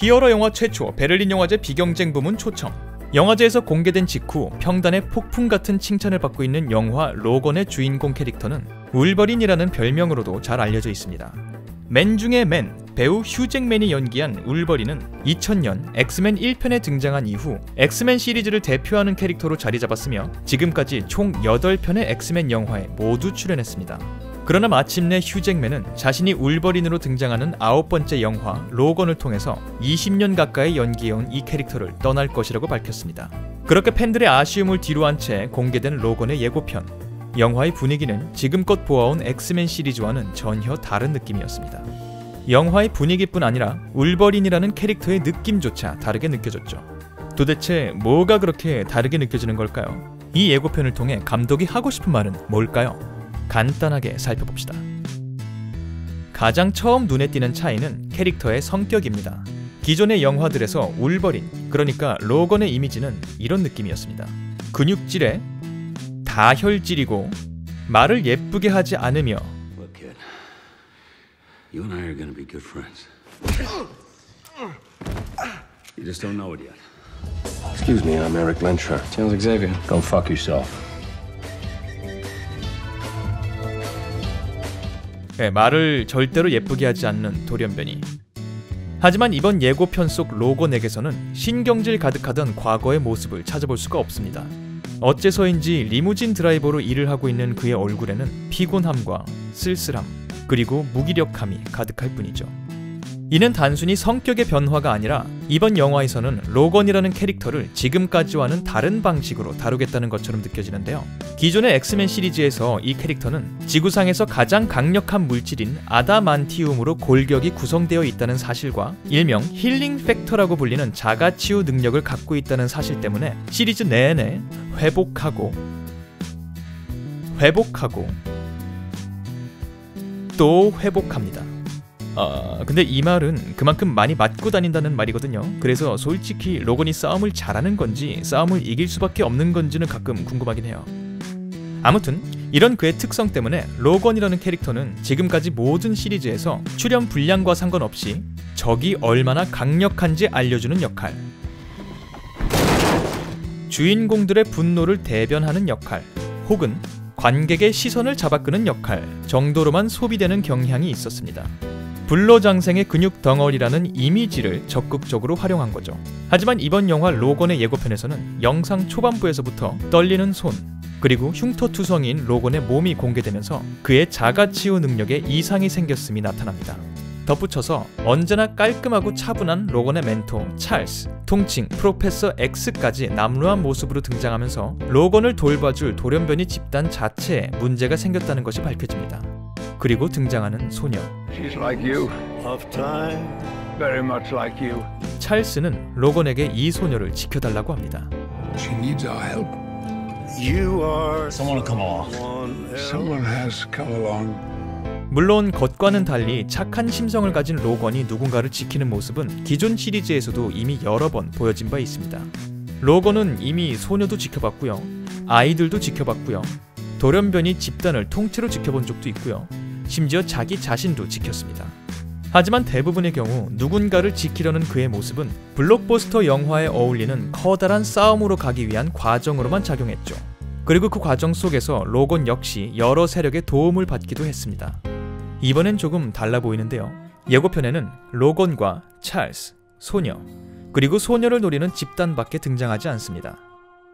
히어로 영화 최초 베를린 영화제 비경쟁 부문 초청. 영화제에서 공개된 직후 평단의 폭풍 같은 칭찬을 받고 있는 영화 로건의 주인공 캐릭터는 울버린이라는 별명으로도 잘 알려져 있습니다. 맨 중에 맨, 배우 휴 잭맨이 연기한 울버린은 2000년 엑스맨 1편에 등장한 이후 엑스맨 시리즈를 대표하는 캐릭터로 자리 잡았으며 지금까지 총 8편의 엑스맨 영화에 모두 출연했습니다. 그러나 마침내 휴 잭맨은 자신이 울버린으로 등장하는 9번째 영화 로건을 통해서 20년 가까이 연기해온 이 캐릭터를 떠날 것이라고 밝혔습니다. 그렇게 팬들의 아쉬움을 뒤로한 채 공개된 로건의 예고편. 영화의 분위기는 지금껏 보아온 엑스맨 시리즈와는 전혀 다른 느낌이었습니다. 영화의 분위기뿐 아니라 울버린이라는 캐릭터의 느낌조차 다르게 느껴졌죠. 도대체 뭐가 그렇게 다르게 느껴지는 걸까요? 이 예고편을 통해 감독이 하고 싶은 말은 뭘까요? 간단하게 살펴봅시다. 가장 처음 눈에 띄는 차이는 캐릭터의 성격입니다. 기존의 영화들에서 울버린, 그러니까 로건의 이미지는 이런 느낌이었습니다. 근육질에 다혈질이고 말을 예쁘게 하지 않으며 Look, kid. You and I are gonna be good friends. You just don't know it yet. Excuse me, I'm Eric Lenstra. Charles Xavier. Go fuck yourself. 네, 말을 절대로 예쁘게 하지 않는 돌연변이. 하지만 이번 예고편 속 로건에게서는 신경질 가득하던 과거의 모습을 찾아볼 수가 없습니다. 어째서인지 리무진 드라이버로 일을 하고 있는 그의 얼굴에는 피곤함과 쓸쓸함, 그리고 무기력함이 가득할 뿐이죠. 이는 단순히 성격의 변화가 아니라 이번 영화에서는 로건이라는 캐릭터를 지금까지와는 다른 방식으로 다루겠다는 것처럼 느껴지는데요. 기존의 엑스맨 시리즈에서 이 캐릭터는 지구상에서 가장 강력한 물질인 아다만티움으로 골격이 구성되어 있다는 사실과 일명 힐링 팩터라고 불리는 자가치유 능력을 갖고 있다는 사실 때문에 시리즈 내내 회복하고 또 회복합니다. 근데 이 말은 그만큼 많이 맞고 다닌다는 말이거든요. 그래서 솔직히 로건이 싸움을 잘하는 건지 싸움을 이길 수밖에 없는 건지는 가끔 궁금하긴 해요. 아무튼 이런 그의 특성 때문에 로건이라는 캐릭터는 지금까지 모든 시리즈에서 출연 분량과 상관없이 적이 얼마나 강력한지 알려주는 역할, 주인공들의 분노를 대변하는 역할, 혹은 관객의 시선을 잡아끄는 역할 정도로만 소비되는 경향이 있었습니다. 불로장생의 근육 덩어리라는 이미지를 적극적으로 활용한 거죠. 하지만 이번 영화 로건의 예고편에서는 영상 초반부에서부터 떨리는 손, 그리고 흉터투성이인 로건의 몸이 공개되면서 그의 자가치유 능력에 이상이 생겼음이 나타납니다. 덧붙여서 언제나 깔끔하고 차분한 로건의 멘토 찰스, 통칭 프로페서 X까지 남루한 모습으로 등장하면서 로건을 돌봐줄 돌연변이 집단 자체에 문제가 생겼다는 것이 밝혀집니다. 그리고 등장하는 소녀. She's like you. Of time. Very much like you. 찰스는 로건에게 이 소녀를 지켜달라고 합니다. She needs our help. You are Someone will come along. Someone has come along. 물론 것과는 달리 착한 심성을 가진 로건이 누군가를 지키는 모습은 기존 시리즈에서도 이미 여러 번 보여진 바 있습니다. 로건은 이미 소녀도 지켜봤고요, 아이들도 지켜봤고요, 돌연변이 집단을 통째로 지켜본 적도 있고요, 심지어 자기 자신도 지켰습니다. 하지만 대부분의 경우 누군가를 지키려는 그의 모습은 블록버스터 영화에 어울리는 커다란 싸움으로 가기 위한 과정으로만 작용했죠. 그리고 그 과정 속에서 로건 역시 여러 세력의 도움을 받기도 했습니다. 이번엔 조금 달라 보이는데요. 예고편에는 로건과 찰스, 소녀, 그리고 소녀를 노리는 집단밖에 등장하지 않습니다.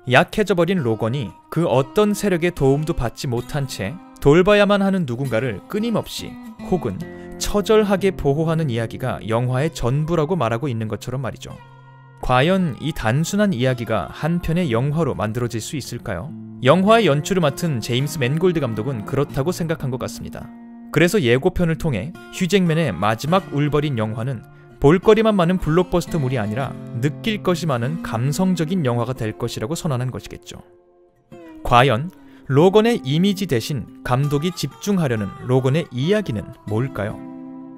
약해져버린 로건이 그 어떤 세력의 도움도 받지 못한 채 돌봐야만 하는 누군가를 끊임없이 혹은 처절하게 보호하는 이야기가 영화의 전부라고 말하고 있는 것처럼 말이죠. 과연 이 단순한 이야기가 한 편의 영화로 만들어질 수 있을까요? 영화의 연출을 맡은 제임스 맨골드 감독은 그렇다고 생각한 것 같습니다. 그래서 예고편을 통해 휴 잭맨의 마지막 울버린 영화는 볼거리만 많은 블록버스터물이 아니라 느낄 것이 많은 감성적인 영화가 될 것이라고 선언한 것이겠죠. 과연 로건의 이미지 대신 감독이 집중하려는 로건의 이야기는 뭘까요?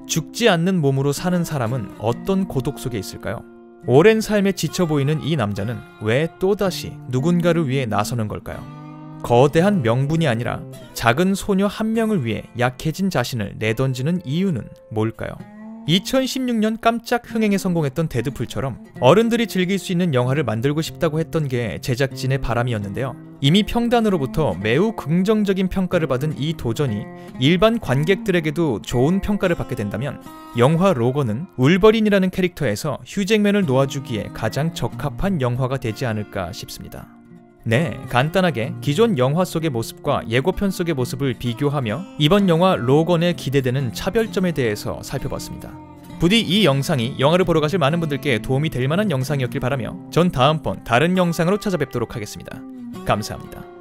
죽지 않는 몸으로 사는 사람은 어떤 고독 속에 있을까요? 오랜 삶에 지쳐 보이는 이 남자는 왜 또다시 누군가를 위해 나서는 걸까요? 거대한 명분이 아니라 작은 소녀 한 명을 위해 약해진 자신을 내던지는 이유는 뭘까요? 2016년 깜짝 흥행에 성공했던 데드풀처럼 어른들이 즐길 수 있는 영화를 만들고 싶다고 했던 게 제작진의 바람이었는데요. 이미 평단으로부터 매우 긍정적인 평가를 받은 이 도전이 일반 관객들에게도 좋은 평가를 받게 된다면 영화 로건은 울버린이라는 캐릭터에서 휴잭맨을 놓아주기에 가장 적합한 영화가 되지 않을까 싶습니다. 네, 간단하게 기존 영화 속의 모습과 예고편 속의 모습을 비교하며 이번 영화 로건에 기대되는 차별점에 대해서 살펴봤습니다. 부디 이 영상이 영화를 보러 가실 많은 분들께 도움이 될 만한 영상이었길 바라며 전 다음번 다른 영상으로 찾아뵙도록 하겠습니다. 감사합니다.